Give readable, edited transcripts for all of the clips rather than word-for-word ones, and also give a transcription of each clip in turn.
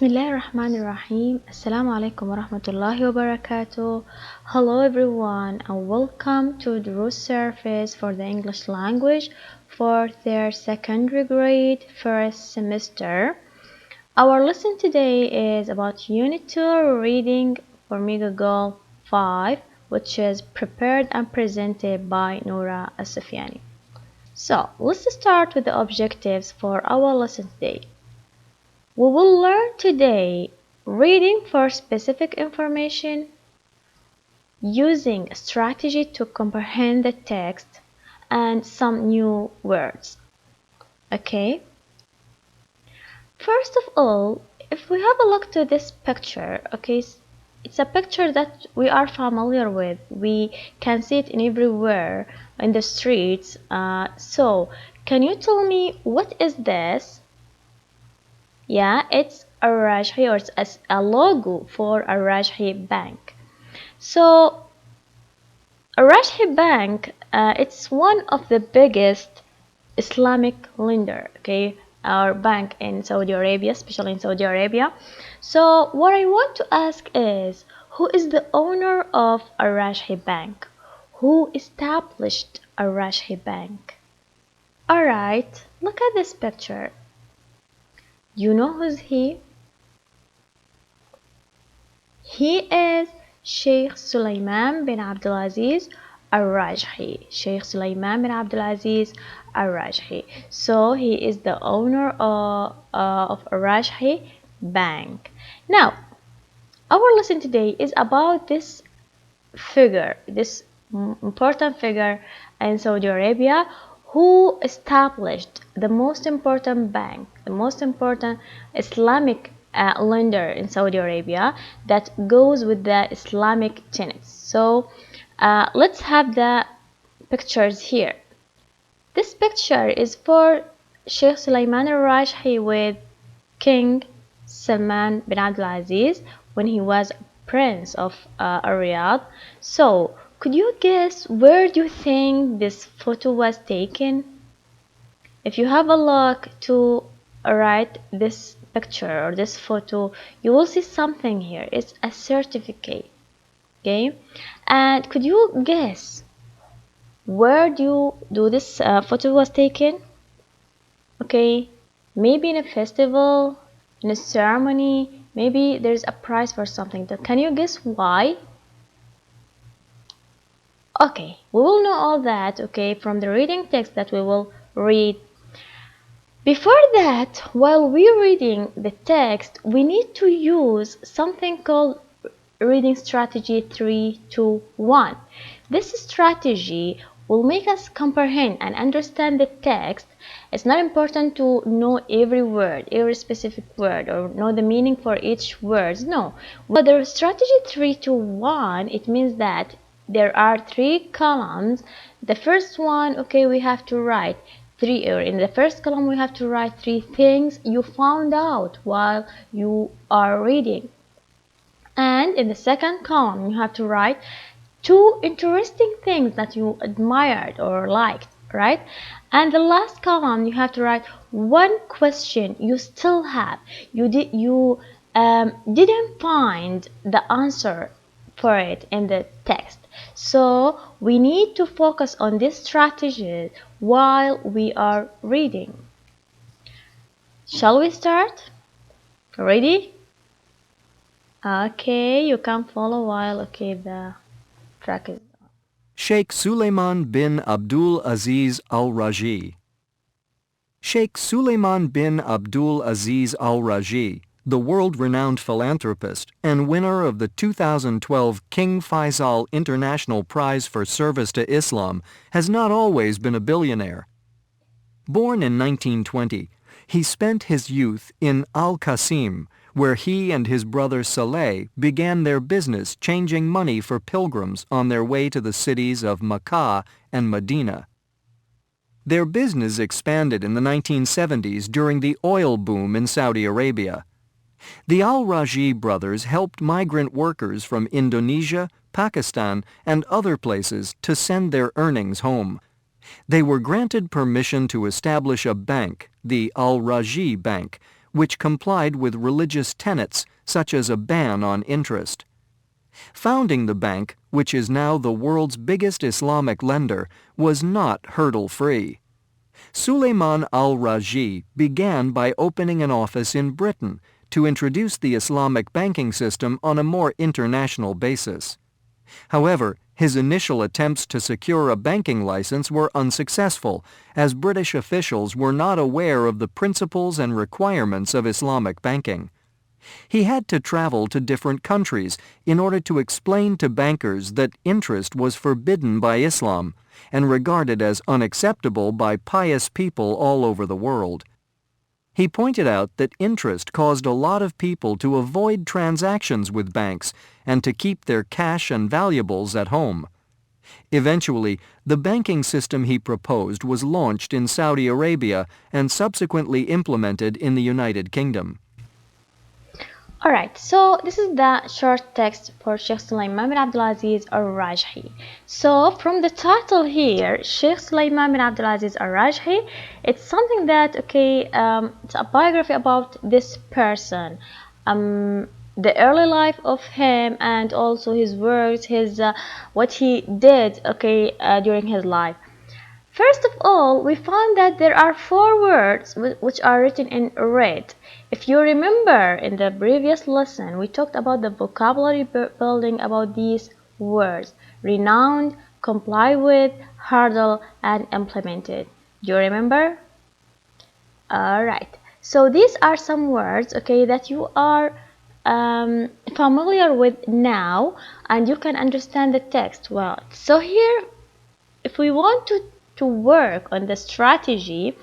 Bismillah ar-Rahman ar-Rahim. Assalamu alaikum wa rahmatullahi wa barakatuh. Hello everyone and welcome to Dروس service for the English language for their secondary grade first semester. Our lesson today is about Unit 2 reading for Mega Goal 5, which is prepared and presented by Noura As-Sufyani. So let's start with the objectives for our lesson today. We will learn today reading for specific information, using a strategy to comprehend the text, and some new words. Okay? First of all, if we have a look to this picture, okay, it's a picture that we are familiar with. We can see it in everywhere in the streets. So, can you tell me what is this? Yeah, it's a Rajhi, or it's a logo for a Rajhi bank. So, a Rajhi bank, it's one of the biggest Islamic lender, okay, our bank in Saudi Arabia, especially in Saudi Arabia. So, what I want to ask is, who is the owner of a Rajhi bank? Who established a Rajhi bank? Alright, look at this picture. You know who's he? He is Sheikh Sulaiman bin Abdulaziz Al-Rajhi. Sheikh Sulaiman bin Abdulaziz Al-Rajhi. So he is the owner of Al-Rajhi Bank. Now, our lesson today is about this figure, this important figure in Saudi Arabia, who established the most important bank, the most important Islamic lender in Saudi Arabia that goes with the Islamic tenets. So let's have the pictures here. This picture is for Sheikh Sulaiman al-Rajhi with King Salman bin Abdulaziz when he was Prince of Riyadh. So could you guess where do you think this photo was taken? If you have a look to this picture or this photo, you will see something here. It's a certificate. Okay, and could you guess where do this photo was taken? Okay, maybe in a festival, in a ceremony, maybe there's a prize for something. Can you guess why? Okay, we will know all that, okay, from the reading text that we will read. Before that, while we're reading the text, we need to use something called reading strategy 3, 2, 1. This strategy will make us comprehend and understand the text. It's not important to know every word, every specific word, or know the meaning for each word. No. But the strategy 3, 2, 1, it means that there are 3 columns. The first one, okay, we have to write 3, or in the first column we have to write 3 things you found out while you are reading. And in the second column you have to write 2 interesting things that you admired or liked, right? And the last column you have to write 1 question you still have. You didn't find the answer for it in the text. So we need to focus on this strategy while we are reading. Shall we start? Ready? Okay, you can follow while the track is on. Sheikh Sulaiman bin Abdul Aziz Al-Rajhi. Sheikh Sulaiman bin Abdul Aziz Al-Rajhi, the world-renowned philanthropist and winner of the 2012 King Faisal International Prize for Service to Islam, has not always been a billionaire. Born in 1920, he spent his youth in Al-Qasim, where he and his brother Saleh began their business changing money for pilgrims on their way to the cities of Makkah and Medina. Their business expanded in the 1970s during the oil boom in Saudi Arabia. The Al-Rajhi brothers helped migrant workers from Indonesia, Pakistan, and other places to send their earnings home. They were granted permission to establish a bank, the Al-Rajhi Bank, which complied with religious tenets such as a ban on interest. Founding the bank, which is now the world's biggest Islamic lender, was not hurdle-free. Suleiman al-Raji began by opening an office in Britain to introduce the Islamic banking system on a more international basis. However, his initial attempts to secure a banking license were unsuccessful, as British officials were not aware of the principles and requirements of Islamic banking. He had to travel to different countries in order to explain to bankers that interest was forbidden by Islam and regarded as unacceptable by pious people all over the world. He pointed out that interest caused a lot of people to avoid transactions with banks and to keep their cash and valuables at home. Eventually, the banking system he proposed was launched in Saudi Arabia and subsequently implemented in the United Kingdom. Alright, so this is the short text for Sheikh Sulaiman bin Abdulaziz al-Rajhi. So from the title here, Sheikh Sulaiman bin Abdulaziz al-Rajhi, it's something that, it's a biography about this person, the early life of him and also his works, his what he did, during his life. First of all, we found that there are 4 words which are written in red. If you remember in the previous lesson, we talked about the vocabulary building about these words: renowned, comply with, hurdle, and implemented. Do you remember? Alright, so these are some words, that you are familiar with now, and you can understand the text well. So here, if we want to work on the strategy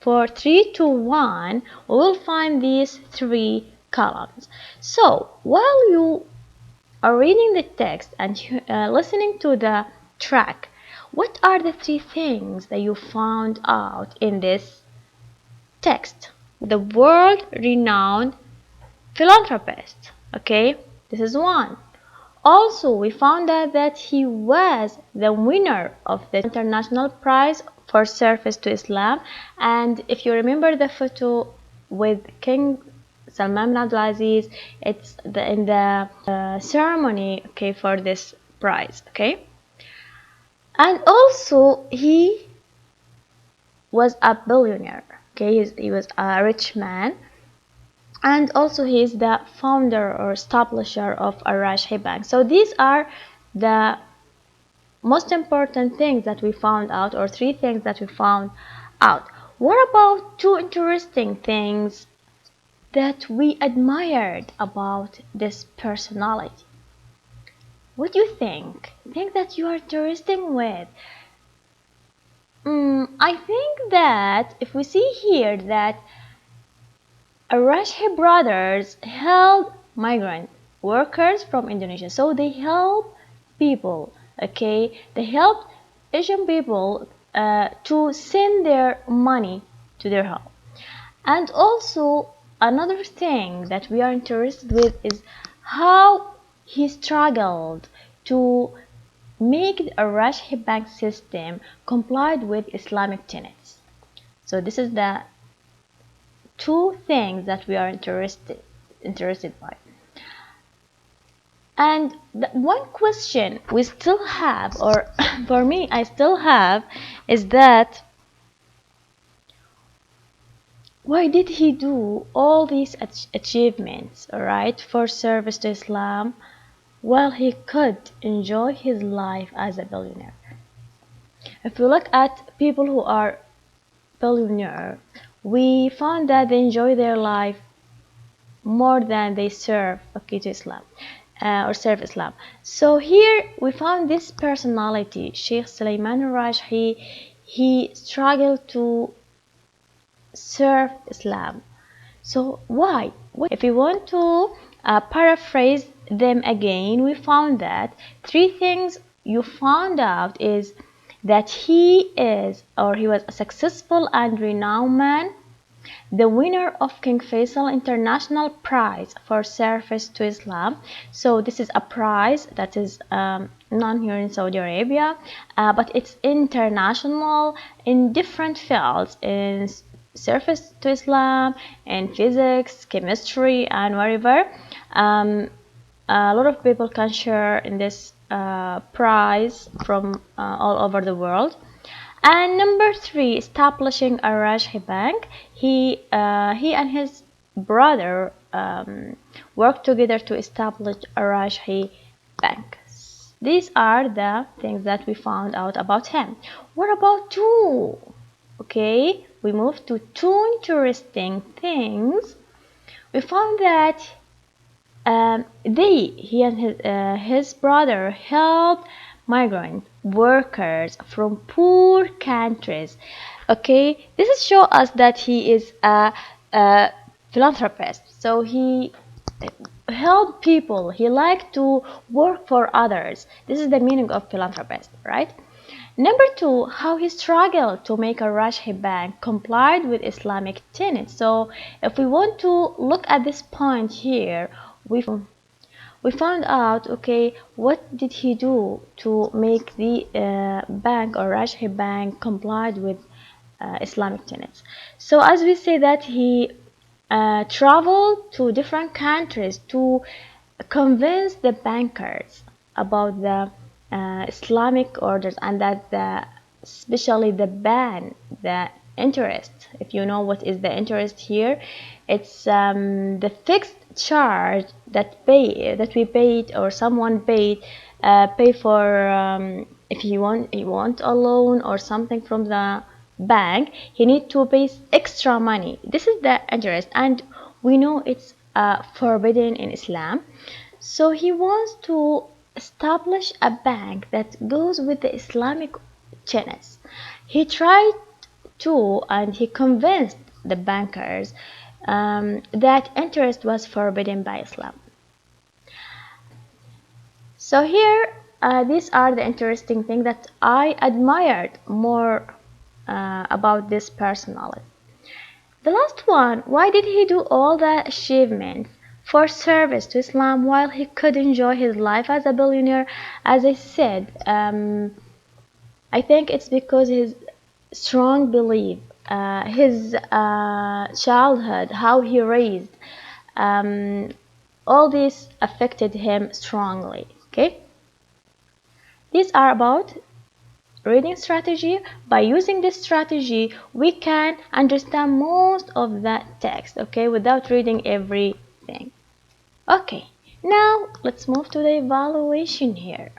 for 3 to 1, we will find these 3 columns. So while you are reading the text and listening to the track, what are the 3 things that you found out in this text? The world-renowned philanthropist, this is 1. Also, we found out that he was the winner of the International Prize for Service to Islam, and if you remember the photo with King Salman bin Abdulaziz, it's in the ceremony, for this prize, and also he was a billionaire, he was a rich man, and also he is the founder or establisher of Al-Rajhi Bank. So these are the most important things that we found out, or 3 things that we found out. What about 2 interesting things that we admired about this personality? What do you think? Think that you are interested with? I think that if we see here that Al-Rajhi brothers help migrant workers from Indonesia, so they help people, they helped Asian people to send their money to their home. And also another thing that we are interested with is how he struggled to make the Al-Rajhi bank system complied with Islamic tenets. So this is the 2 things that we are interested by. And the one question we still have, or for me I still have, is that why did he do all these achievements, for service to Islam, while he could enjoy his life as a billionaire? If we look at people who are billionaire, we found that they enjoy their life more than they serve to Islam, or serve Islam. So here we found this personality, Sheikh Sulaiman al-Rajhi. He struggled to serve Islam. So why? If we want to paraphrase them again, we found that 3 things you found out is that he was a successful and renowned man, the winner of King Faisal International Prize for Service to Islam. So this is a prize that is known here in Saudi Arabia, but it's international in different fields, in surface to Islam in physics, chemistry, and wherever. A lot of people can share in this prize from all over the world. And number 3, establishing a Rajhi bank. He and his brother worked together to establish a Rajhi bank. These are the things that we found out about him. What about 2? Okay, we move to 2 interesting things. We found that he and his brother helped migrant workers from poor countries. Okay, this is show us that he is a philanthropist. So he help people. He liked to work for others. This is the meaning of philanthropist, right? Number 2, how he struggled to make a Rajhi bank complied with Islamic tenets. So if we want to look at this point here, we found out, okay, what did he do to make the bank or Rajhi bank complied with Islamic tenets. So as we say that he traveled to different countries to convince the bankers about the Islamic orders, and that especially the interest. If you know what is the interest here, it's the fixed charge that we paid, or someone paid pay for if he want a loan or something from the bank, he need to pay extra money. This is the interest, and we know it's forbidden in Islam. So he wants to establish a bank that goes with the Islamic tenets. He tried to, and he convinced the bankers that interest was forbidden by Islam. So here, these are the interesting things that I admired more about this personality. The last one, why did he do all the achievements for service to Islam while he could enjoy his life as a billionaire? As I said, I think it's because his strong belief, his childhood, how he raised, all this affected him strongly. Okay, these are about reading strategy. By using this strategy, we can understand most of the text, okay, without reading everything. Okay, now let's move to the evaluation here.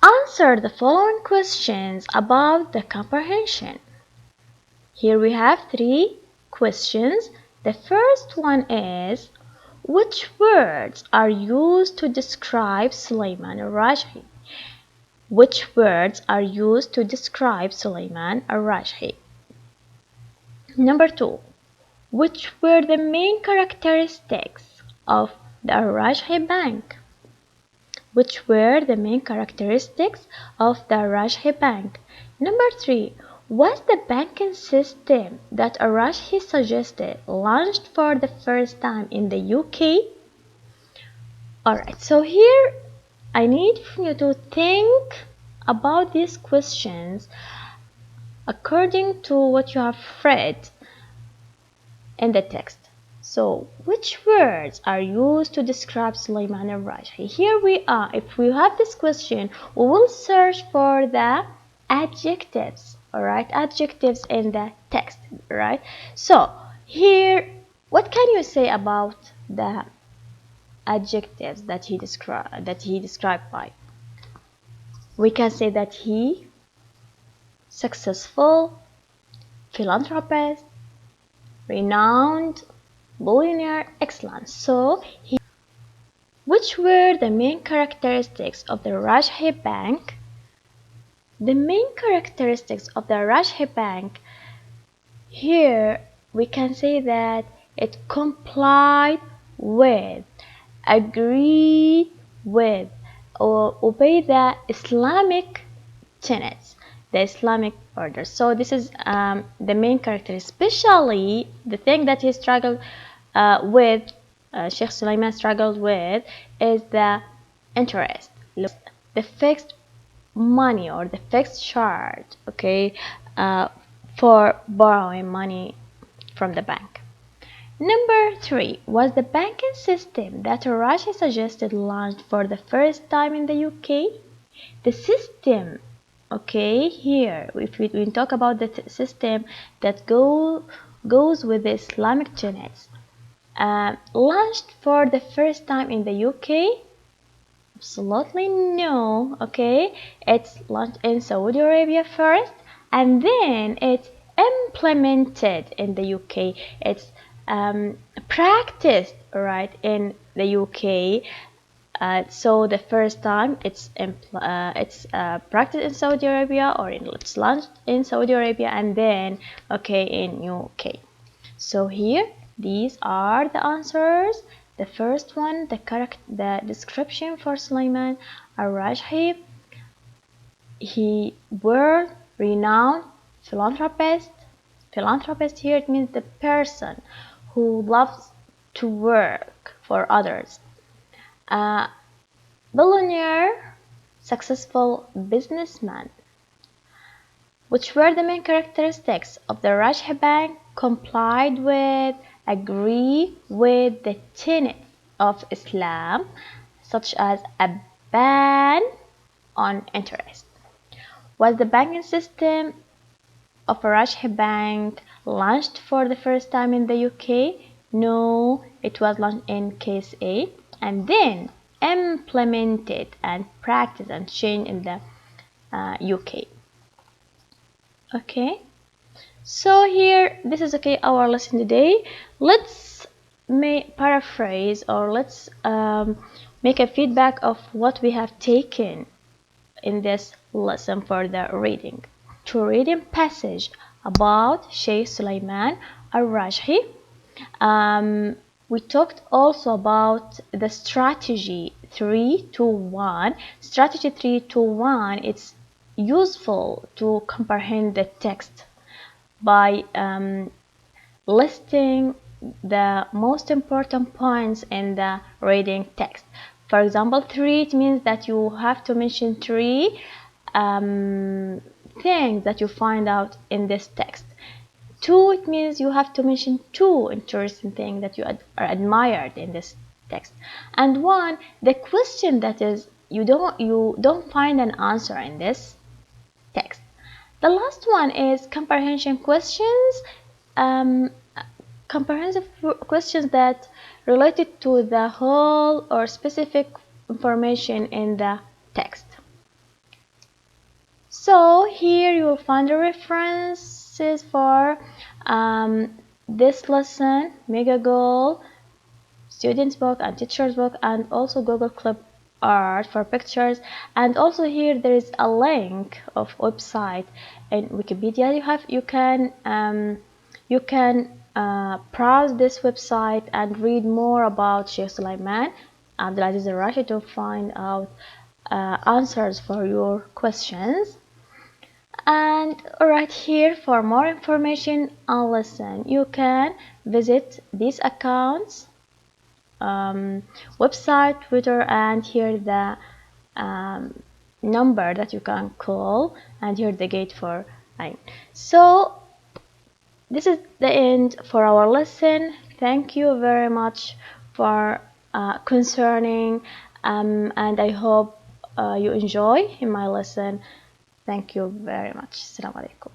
Answer the following questions about the comprehension. Here we have 3 questions. The first one is, which words are used to describe Sulaiman al-Rajhi? Which words are used to describe Sulaiman al-Rajhi? Number 2, which were the main characteristics of the al-Rajhi bank? Which were the main characteristics of the al-Rajhi bank? Number 3, was the banking system that al-Rajhi suggested launched for the first time in the UK? Alright, so here I need you to think about these questions according to what you have read in the text. So, which words are used to describe Sulaiman al-Rajhi? Here we are. If we have this question, we will search for the adjectives, alright? Adjectives in the text, right? So, here, what can you say about the adjectives that he described by? We can say that he successful, philanthropist, renowned, billionaire, excellent. So, which were the main characteristics of the Rajhi bank? The main characteristics of the Rajhi bank, here we can say that it complied with, agreed with, or obey the Islamic tenets, the Islamic order. So this is the main character, especially the thing that he struggled with, Sheikh Sulaiman struggled with, is the interest, the fixed money or the fixed charge, okay, for borrowing money from the bank. Number 3, was the banking system that Rashi suggested launched for the first time in the UK? The system, okay, here if we talk about the system that goes with the Islamic tenets, launched for the first time in the UK? Absolutely no. Okay, it's launched in Saudi Arabia first, and then it's implemented in the UK. It's practiced right in the UK. So the first time it's practiced in Saudi Arabia, or it's launched in Saudi Arabia, and then okay in UK. So here these are the answers. The first one, the description for Sulaiman al-Rajhi. He world renowned philanthropist. Philanthropist here, it means the person who loves to work for others. Billionaire, successful businessman. Which were the main characteristics of the Rajhi Bank? Complied with, agree with the tenets of Islam, such as a ban on interest. Was the banking system of a Rajhi Bank launched for the first time in the UK? No, it was launched in case A, and then implemented and practiced and changed in the UK. Okay, so here this is okay our lesson today. Let's paraphrase, or let's make a feedback of what we have taken in this lesson for the reading. To reading passage about Sheikh Sulaiman al-Rajhi. We talked also about the strategy 3-2-1. Strategy 3-2-1, it's useful to comprehend the text by listing the most important points in the reading text. For example, 3, it means that you have to mention 3 things that you find out in this text. 2, it means you have to mention 2 interesting things that you are admired in this text. And 1, the question that is you don't find an answer in this text. The last one is comprehension questions, comprehensive questions that related to the whole or specific information in the text. So here you will find the references for this lesson, Mega Goal, Student's Book and Teacher's Book, and also Google Clip Art for pictures. And also here there is a link of website in Wikipedia. You can browse this website and read more about Sheikh Sulaiman Abdulaziz al-Rajhi to find out answers for your questions. And right here, for more information on lesson, you can visit these accounts, website, Twitter, and here the number that you can call, and here the gate for line. So this is the end for our lesson. Thank you very much for concerning, and I hope you enjoy in my lesson. Thank you very much. Assalamu alaikum.